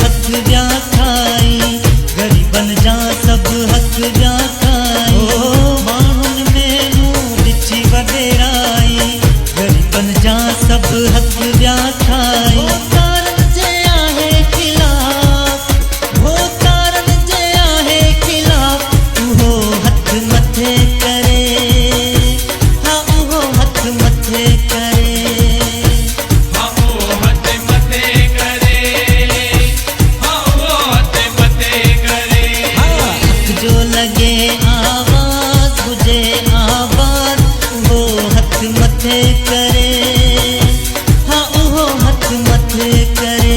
हक जा खाई, गरीबन जा सब हक जा खाई। माण्हुनि में मूं ॾिठी वॾेराई, गरीबन जा सब हक जा खाई। तारन जे आहे खिलाफ, हो तारन जे आहे खिलाफ, उहो हथ मथे करे, हा उहो हथ मथे करे। जो लगे आवाज बुझे आवाज, वो हथ मथे करे, हाँ वो हथ मथे करे।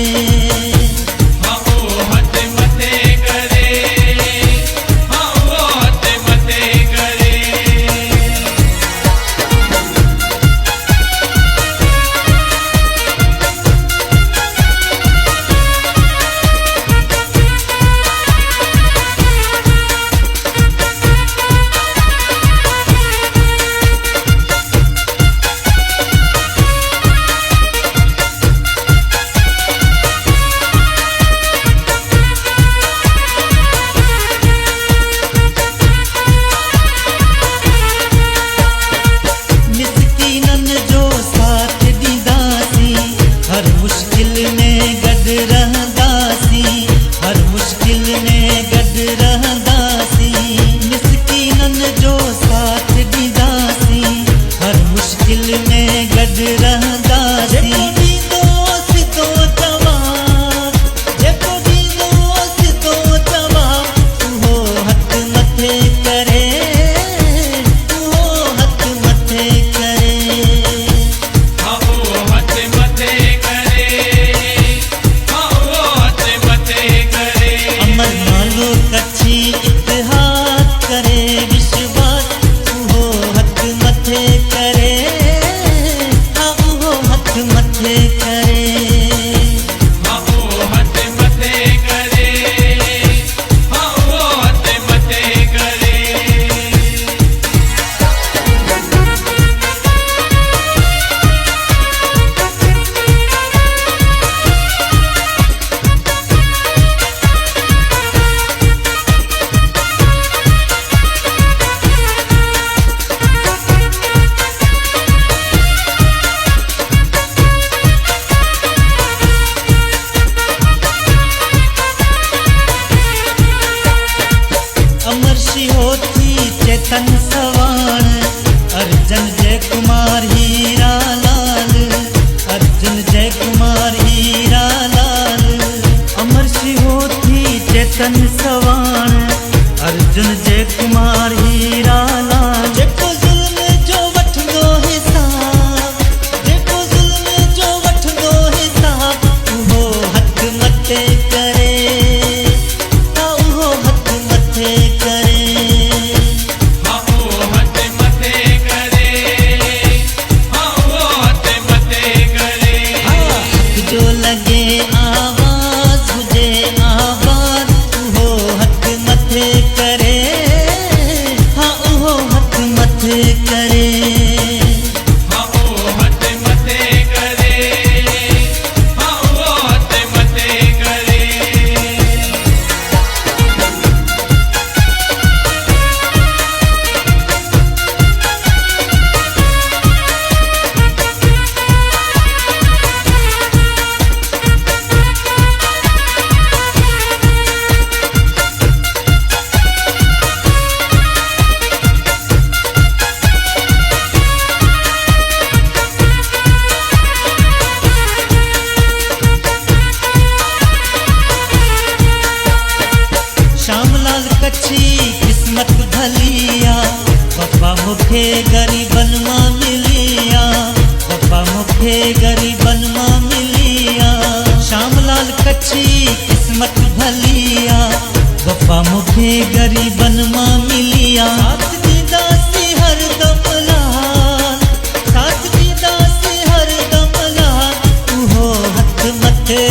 चेतन सवाण, अर्जुन जय कुमार हीरा लाल, अर्जुन जय कुमार हीरा लाल। अमर सिहोती चेतन सवाण, अर्जुन जय कुमार हीरा लाल। जेको ज़ुल्म जो वठंदो हिसाब, जेको ज़ुल्म जो वठंदो हिसाब, उहो हथ मथे करे, हा उहो हथ मथे करे। जो लगे आवाज बुझे आवाज, उहो हथ मथे करे, हाँ उहो हथ मथे करे। किस्मत भलिया, पप्पा मुखे गरीबन मां मिलिया, पप्पा मुखे गरीबन मां मिलिया। श्यामलाल कच्छी किस्मत भलिया, पप्पा मुखे गरीबन मां मिलिया। साथ दीदा से हर दम लाल, साथ दीदा से हर दम लाल, उहो हथ मथे